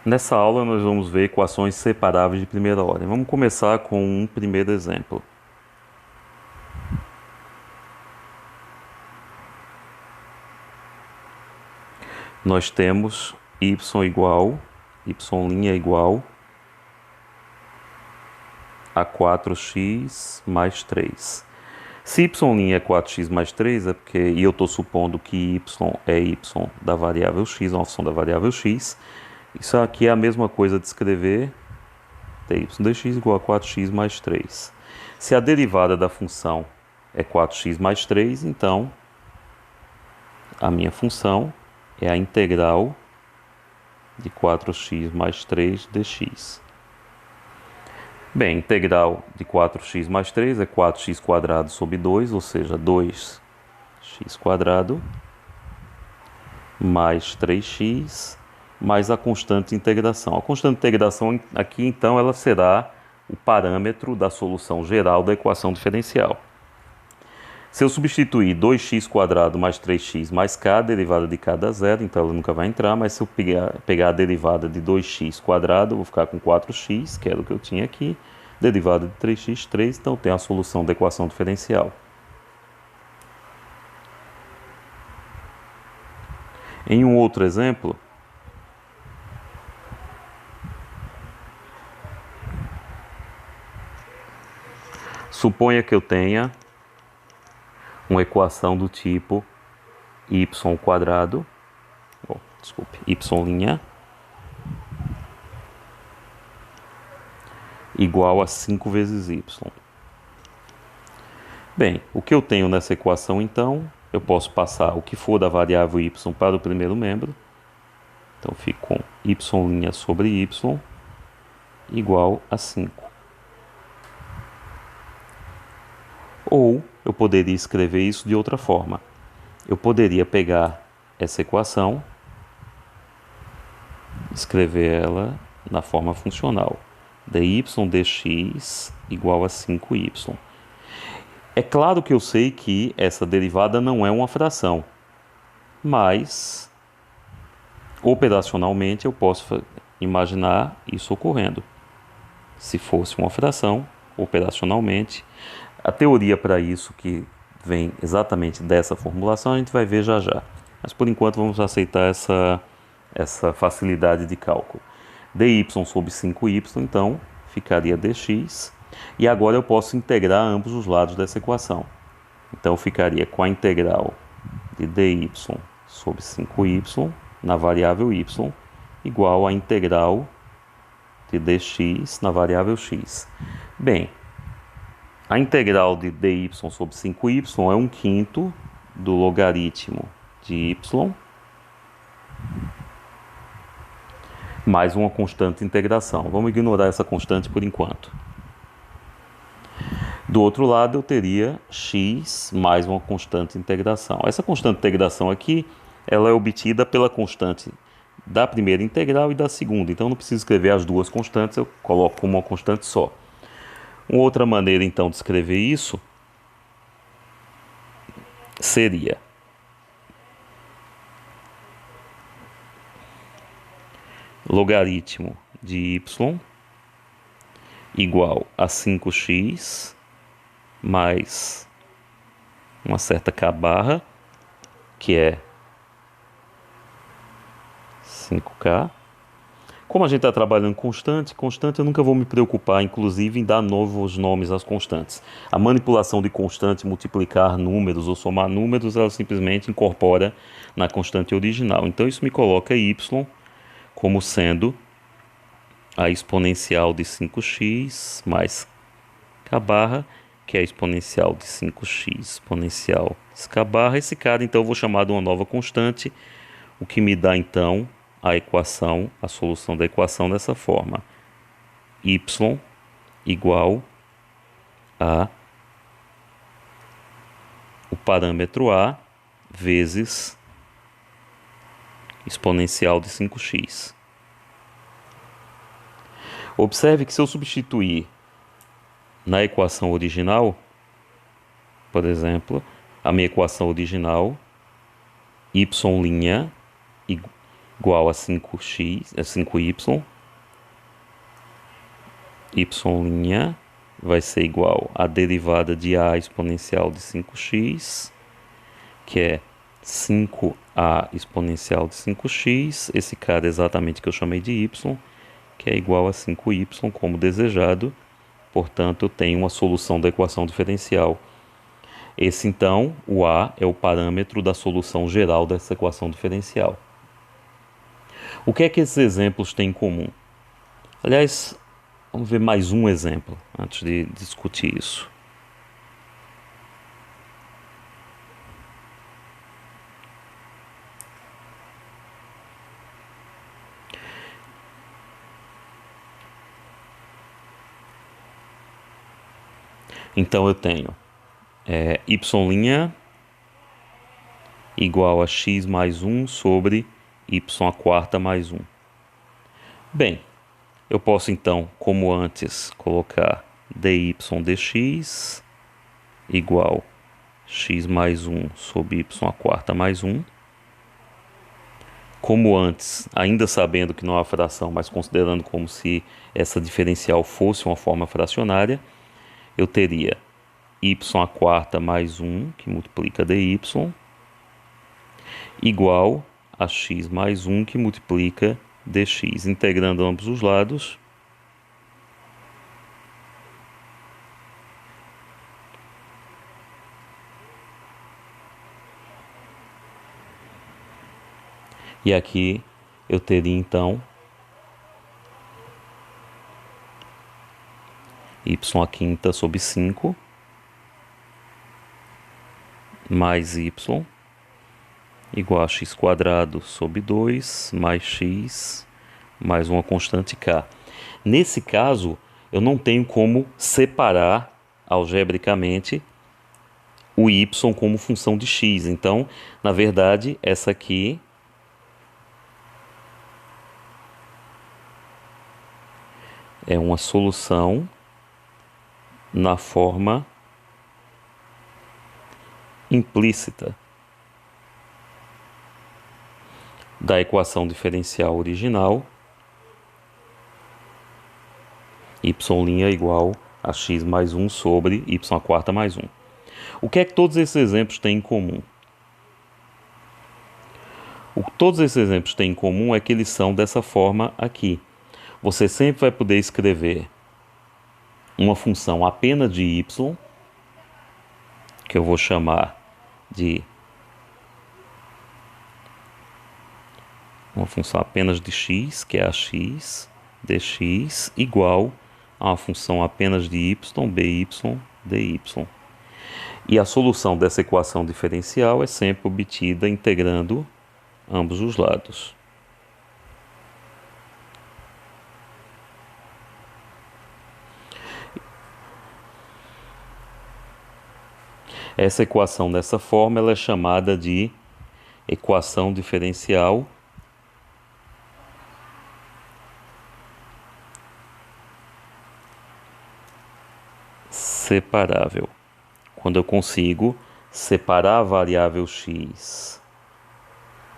Nessa aula nós vamos ver equações separáveis de primeira ordem. Vamos começar com um primeiro exemplo. Nós temos y igual, y' igual a 4x mais 3. Se y' é 4x mais 3, é porque, e eu estou supondo que y é y da variável x, uma função da variável x, isso aqui é a mesma coisa de escrever dy dx igual a 4x mais 3. Se a derivada da função é 4x mais 3, então a minha função é a integral de 4x mais 3 dx. Bem, integral de 4x mais 3 é 4x² sobre 2, ou seja, 2x² mais 3x mais a constante de integração. A constante de integração aqui, então, ela será o parâmetro da solução geral da equação diferencial. Se eu substituir 2x² mais 3x mais k, a derivada de k dá zero, então ela nunca vai entrar, mas se eu pegar a derivada de 2x², eu vou ficar com 4x, que era o que eu tinha aqui, derivada de 3x, 3, então tem a solução da equação diferencial. Em um outro exemplo, suponha que eu tenha uma equação do tipo y² y' igual a 5 vezes y. Bem, o que eu tenho nessa equação, então, eu posso passar o que for da variável y para o primeiro membro. Então, fico com y' sobre y igual a 5. Ou eu poderia escrever isso de outra forma. Eu poderia pegar essa equação, escrever ela na forma funcional. dy dx igual a 5y. É claro que eu sei que essa derivada não é uma fração, mas operacionalmente eu posso imaginar isso ocorrendo. Se fosse uma fração, operacionalmente, a teoria para isso que vem exatamente dessa formulação a gente vai ver já já. Mas por enquanto vamos aceitar essa facilidade de cálculo. dy sobre 5y, então, ficaria dx. E agora eu posso integrar ambos os lados dessa equação. Então, ficaria com a integral de dy sobre 5y na variável y igual à integral de dx na variável x. Bem, a integral de dy sobre 5y é 1/5 do logaritmo de y mais uma constante de integração. Vamos ignorar essa constante por enquanto. Do outro lado, eu teria x mais uma constante de integração. Essa constante de integração aqui, ela é obtida pela constante da primeira integral e da segunda. Então, não preciso escrever as duas constantes, eu coloco como uma constante só. Uma outra maneira, então, de escrever isso seria logaritmo de y igual a 5x mais uma certa k barra, que é 5k. Como a gente está trabalhando constante eu nunca vou me preocupar, inclusive, em dar novos nomes às constantes. A manipulação de constante, multiplicar números ou somar números, ela simplesmente incorpora na constante original. Então, isso me coloca y como sendo a exponencial de 5x mais k barra, que é a exponencial de 5x exponencial k barra. Esse cara, então, eu vou chamar de uma nova constante, o que me dá, então, a equação, a solução da equação dessa forma: y igual a o parâmetro a vezes exponencial de 5x. Observe que se eu substituir na equação original, por exemplo, a minha equação original, y' igual a 5x, 5y. Y' vai ser igual à derivada de a exponencial de 5x, que é 5a exponencial de 5x, esse cara é exatamente que eu chamei de y, que é igual a 5y como desejado. Portanto, eu tenho uma solução da equação diferencial. Esse, então, o a é o parâmetro da solução geral dessa equação diferencial. O que é que esses exemplos têm em comum? Aliás, vamos ver mais um exemplo antes de discutir isso. Então eu tenho y' igual a x mais 1 sobre y² mais 1. Bem, eu posso então, como antes, colocar dy dx igual x mais 1 sobre y² mais 1. Como antes, ainda sabendo que não é uma fração, mas considerando como se essa diferencial fosse uma forma fracionária, eu teria y² mais 1, que multiplica dy, igual a x mais 1, que multiplica dx. Integrando ambos os lados, e aqui eu teria então y² sobre 5 mais y igual a x² sobre 2 mais x mais uma constante k. Nesse caso, eu não tenho como separar algebricamente o y como função de x. Então, na verdade, essa aqui é uma solução na forma implícita da equação diferencial original, y' igual a x mais 1 sobre y² mais 1. O que é que todos esses exemplos têm em comum? O que todos esses exemplos têm em comum é que eles são dessa forma aqui. Você sempre vai poder escrever uma função apenas de y, que eu vou chamar de uma função apenas de x, que é a x dx, igual a uma função apenas de y, by dy. E a solução dessa equação diferencial é sempre obtida integrando ambos os lados. Essa equação dessa forma ela é chamada de equação diferencial separável. Quando eu consigo separar a variável x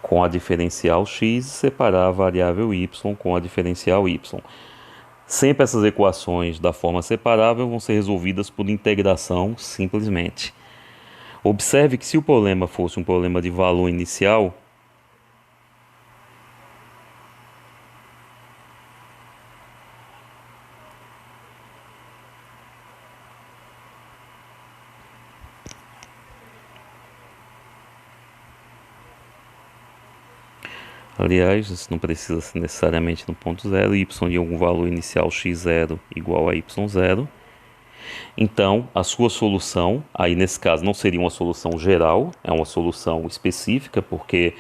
com a diferencial x e separar a variável y com a diferencial y. Sempre essas equações da forma separável vão ser resolvidas por integração simplesmente. Observe que se o problema fosse um problema de valor inicial, aliás, isso não precisa ser necessariamente no ponto zero, y de algum valor inicial x0 igual a y0. Então, a sua solução, aí nesse caso não seria uma solução geral, é uma solução específica, porque,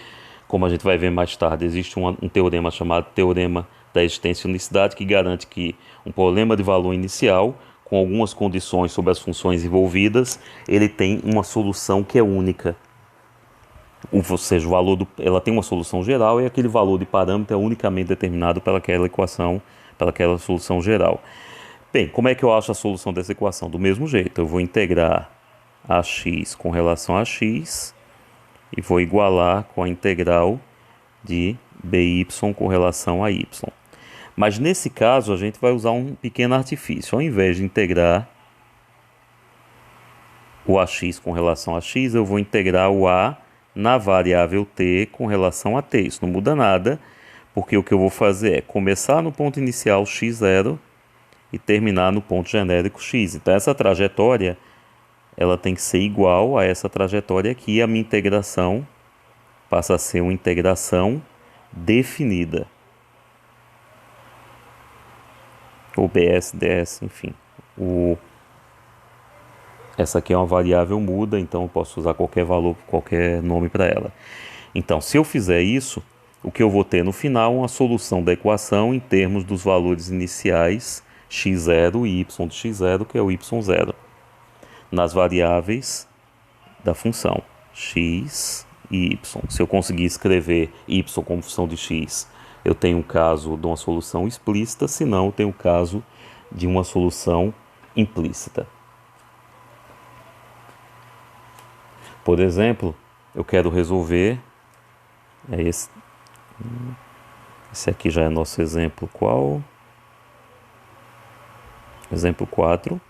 como a gente vai ver mais tarde, existe um teorema chamado teorema da existência e unicidade, que garante que um problema de valor inicial, com algumas condições sobre as funções envolvidas, ele tem uma solução que é única. Ou seja, ela tem uma solução geral e aquele valor de parâmetro é unicamente determinado pelaquela equação, pelaquela solução geral. Bem, como é que eu acho a solução dessa equação? Do mesmo jeito, eu vou integrar ax com relação a x e vou igualar com a integral de by com relação a y. Mas nesse caso a gente vai usar um pequeno artifício. Ao invés de integrar o ax com relação a x, eu vou integrar o a na variável t com relação a t. Isso não muda nada, porque o que eu vou fazer é começar no ponto inicial x0 e terminar no ponto genérico x. Então essa trajetória ela tem que ser igual a essa trajetória aqui. A minha integração passa a ser uma integração definida. Ou bs, ds, enfim. Essa aqui é uma variável muda, então eu posso usar qualquer valor, qualquer nome para ela. Então, se eu fizer isso, o que eu vou ter no final é uma solução da equação em termos dos valores iniciais x0 e y de x0, que é o y0, nas variáveis da função x e y. Se eu conseguir escrever y como função de x, eu tenho um caso de uma solução explícita, se não, eu tenho um caso de uma solução implícita. Por exemplo, eu quero resolver, esse aqui já é nosso exemplo qual? Exemplo 4.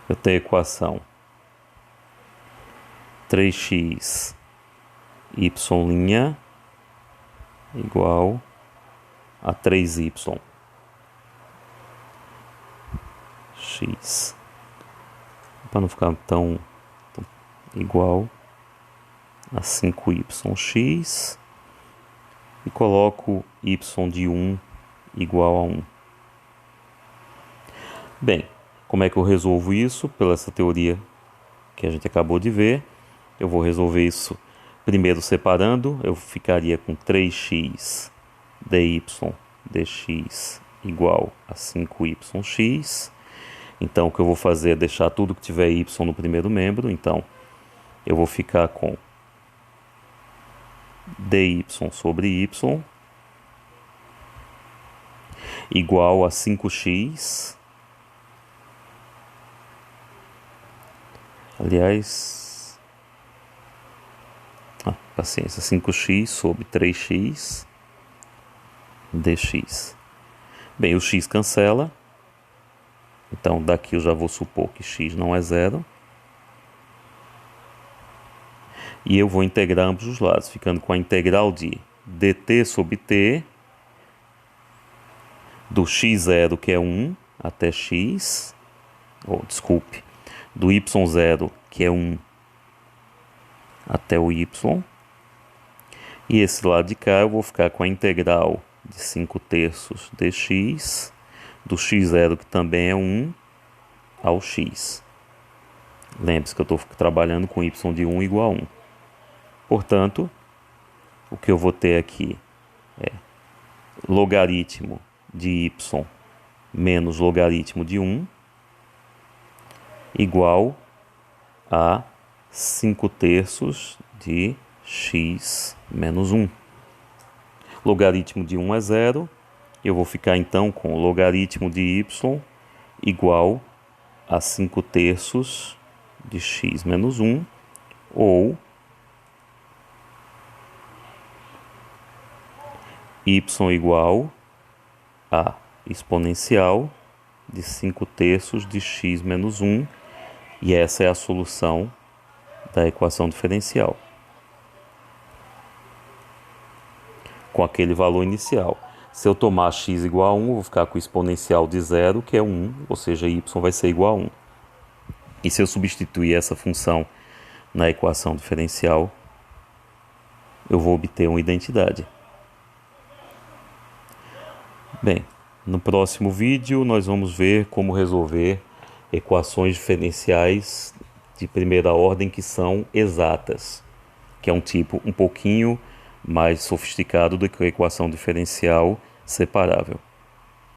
Eu tenho a equação 3x y' igual a 3y x, para não ficar tão igual a 5yx, e coloco y de 1 igual a 1. Bem, como é que eu resolvo isso? Pela essa teoria que a gente acabou de ver, eu vou resolver isso primeiro separando. Eu ficaria com 3x dy dx igual a 5yx. Então o que eu vou fazer é deixar tudo que tiver y no primeiro membro. Então eu vou ficar com dy sobre y igual a 5x. Aliás, paciência, 5x sobre 3x dx. Bem, o x cancela, então daqui eu já vou supor que x não é zero. E eu vou integrar ambos os lados, ficando com a integral de dt sobre t, do x0, que é 1, até x, do y0, que é 1, até o y. E esse lado de cá eu vou ficar com a integral de 5/3 dx, do x0, que também é 1, ao x. Lembre-se que eu estou trabalhando com y de 1 igual a 1. Portanto, o que eu vou ter aqui é logaritmo de y menos logaritmo de 1 igual a 5/3 de x menos 1. Logaritmo de 1 é zero. Eu vou ficar então com logaritmo de y igual a 5/3 de x menos 1, ou y igual a exponencial de 5/3 de x menos 1, e essa é a solução da equação diferencial, com aquele valor inicial. Se eu tomar x igual a 1, eu vou ficar com o exponencial de 0, que é 1, ou seja, y vai ser igual a 1. E se eu substituir essa função na equação diferencial, eu vou obter uma identidade. Bem, no próximo vídeo nós vamos ver como resolver equações diferenciais de primeira ordem que são exatas, que é um tipo um pouquinho mais sofisticado do que a equação diferencial separável.